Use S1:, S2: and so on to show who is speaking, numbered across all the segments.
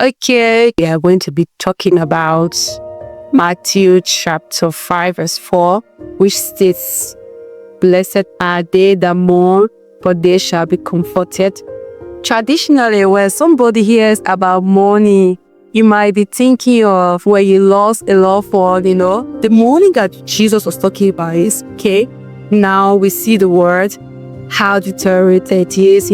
S1: Okay, we are going to be talking about Matthew chapter 5 verse 4, which states, "Blessed are they that mourn, for they shall be comforted." Traditionally, when somebody hears about mourning, you might be thinking of where you lost a loved one, The mourning that Jesus was talking about is, okay, now we see the word, how deteriorated it is,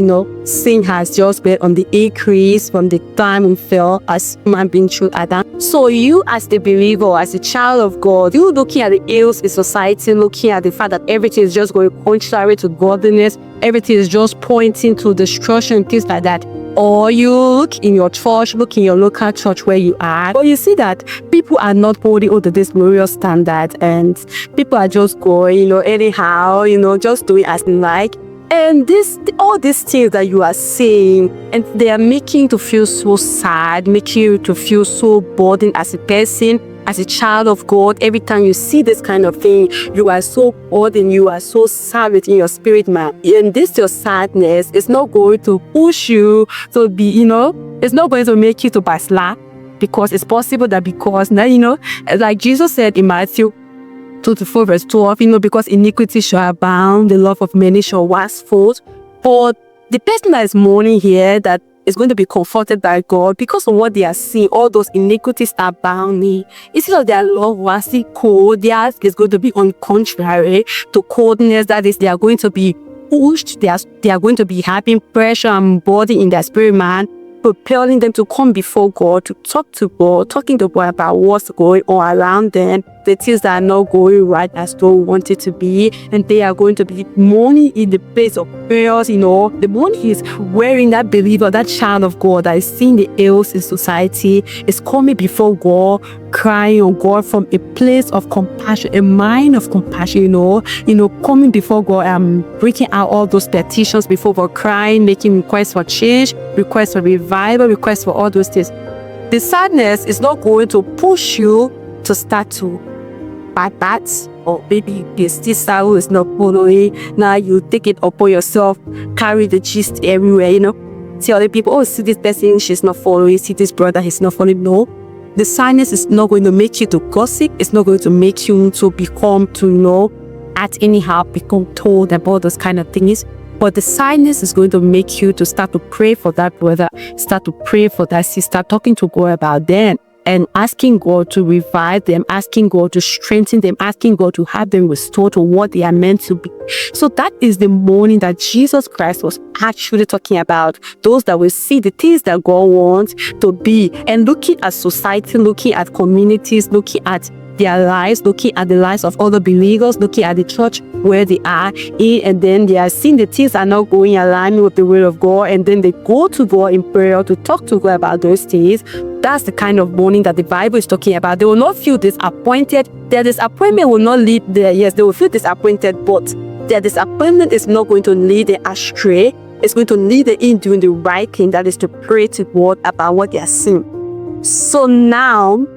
S1: sin has just been on the increase from the time we fell as human being through Adam. So you as the believer, as a child of God, you looking at the ills in society, looking at the fact that everything is just going contrary to godliness, everything is just pointing to destruction, things like that. Or you look in your church, look in your local church where you are, but you see that people are not holding up to this glorious standard, and people are just going, anyhow, just doing as they like. And all these things that you are saying, and they are making you to feel so sad, making you to feel so burdened as a person, as a child of God. Every time you see this kind of thing, you are so burdened, you are so sad within your spirit, man. And this your sadness is not going to push you to be, it's not going to make you to backslide, because it's possible that because now, like Jesus said in Matthew 24 verse 12, because iniquity shall abound, the love of many shall wax forth. But the person that is mourning here, that is going to be comforted by God because of what they are seeing, all those iniquities are abounding. Instead of their love waxing cold, theirs is going to be on contrary to coldness. That is, they are going to be pushed, they are going to be having pressure and burden in their spirit, man, propelling them to come before God, to talk to God, talking to God about what's going on around them, the things that are not going right as they want it to be, and they are going to be mourning in the place of prayers. The mourning is wearing that believer, that child of God that is seeing the ills in society, is coming before God, crying on God from a place of compassion, a mind of compassion, coming before God and breaking out all those petitions before God, crying, making requests for change, requests for revival, requests for all those things. The sadness is not going to push you to start to bats, or maybe the sister who is not following. Now you take it upon yourself, carry the gist everywhere, tell other people, oh, see this person, she's not following, see this brother, he's not following. No, the sadness is not going to make you to gossip. It's not going to make you to become act anyhow, become told about those kind of things. But the sadness is going to make you to start to pray for that brother, start to pray for that sister, talking to God about them, and asking God to revive them, asking God to strengthen them, asking God to have them restored to what they are meant to be. So that is the mourning that Jesus Christ was actually talking about. Those that will see the things that God wants to be, and looking at society, looking at communities, looking at their lives, looking at the lives of other believers, looking at the church where they are in, and then they are seeing the things are not going aligned with the will of God, and then they go to God in prayer to talk to God about those things. That's the kind of mourning that the Bible is talking about. They will not feel disappointed. Their disappointment will not lead there. Yes, they will feel disappointed, but their disappointment is not going to lead them astray. It's going to lead them in doing the right thing, that is to pray to God about what they are seeing. So now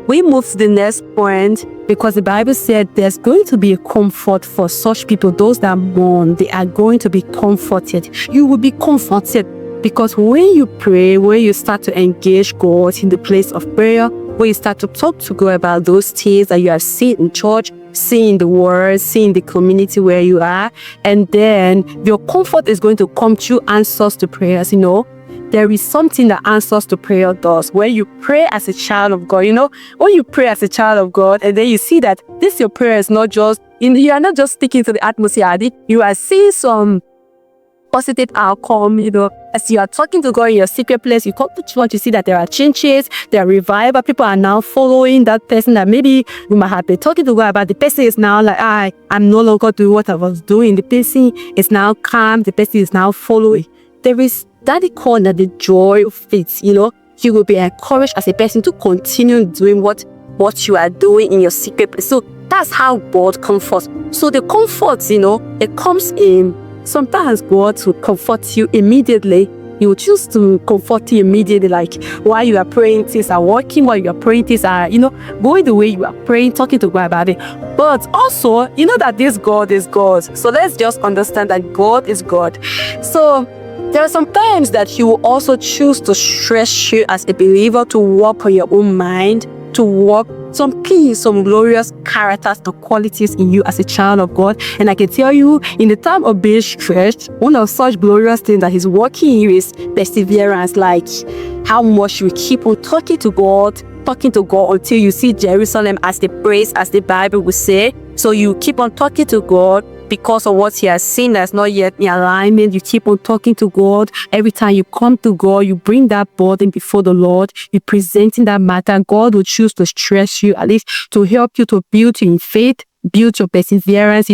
S1: we move to the next point, because the Bible said there's going to be a comfort for such people, those that mourn. They are going to be comforted. You will be comforted, because when you pray, when you start to engage God in the place of prayer, when you start to talk to God about those things that you have seen in church, seeing the word, seeing the community where you are, and then your comfort is going to come through answers to prayers. There is something that answers to prayer does. When you pray as a child of God, when you pray as a child of God, and then you see that your prayer is not just, you are not just sticking to the atmosphere, you are seeing some positive outcome, as you are talking to God in your secret place, you come to church, you see that there are changes, there are revival, people are now following that person that maybe you might have been talking to God about. The person is now like, I'm no longer doing what I was doing. The person is now calm, the person is now following. There is that they call that the joy of faith. You will be encouraged as a person to continue doing what you are doing in your secret place. So that's how God comforts. So the comfort, it comes in. Sometimes God will comfort you immediately. He will choose to comfort you immediately, like while you are praying, things are working, while you are praying, things are, going the way you are praying, talking to God about it. But also, that this God is God. So let's just understand that God is God. So There are some times that He will also choose to stress you as a believer to work on your own mind, to work some keys, some glorious characters, the qualities in you as a child of God. And I can tell you, in the time of being stretched, one of such glorious things that He's working in you is perseverance, like how much you keep on talking to God until you see Jerusalem as the praise, as the Bible will say. So you keep on talking to God because of what He has seen that's not yet in alignment. You keep on talking to God. Every time you come to God, you bring that burden before the Lord. You're presenting that matter. God will choose to stress you, at least to help you to build you in faith, build your perseverance,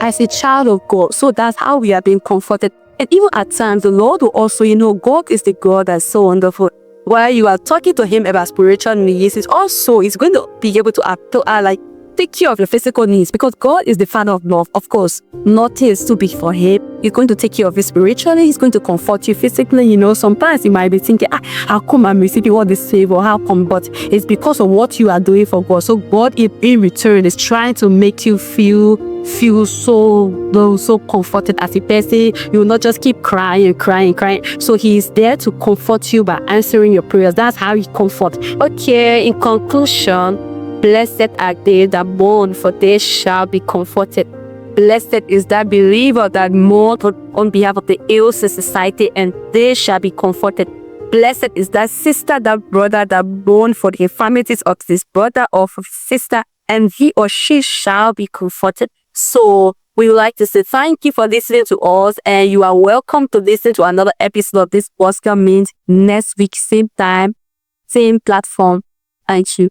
S1: as a child of God. So that's how we are being comforted. And even at times, the Lord will also, God is the God that's so wonderful. While you are talking to Him about spiritual needs, He's going to be able to take care of your physical needs, because God is the Father of love. Of course, nothing is too big for Him. He's going to take care of you spiritually. He's going to comfort you physically. Sometimes you might be thinking, how come I'm receiving all this favor? How come? But it's because of what you are doing for God. So God, in return, is trying to make you feel so comforted as a person. You will not just keep crying. So He is there to comfort you by answering your prayers. That's how He comforts. Okay, in conclusion, blessed are they that mourn, for they shall be comforted. Blessed is that believer that mourns on behalf of the ills in society, and they shall be comforted. Blessed is that sister, that brother that mourn for the infirmities of his brother or of his sister, and he or she shall be comforted. So we would like to say thank you for listening to us, and you are welcome to listen to another episode of this podcast Means next week, same time, same platform. Thank you.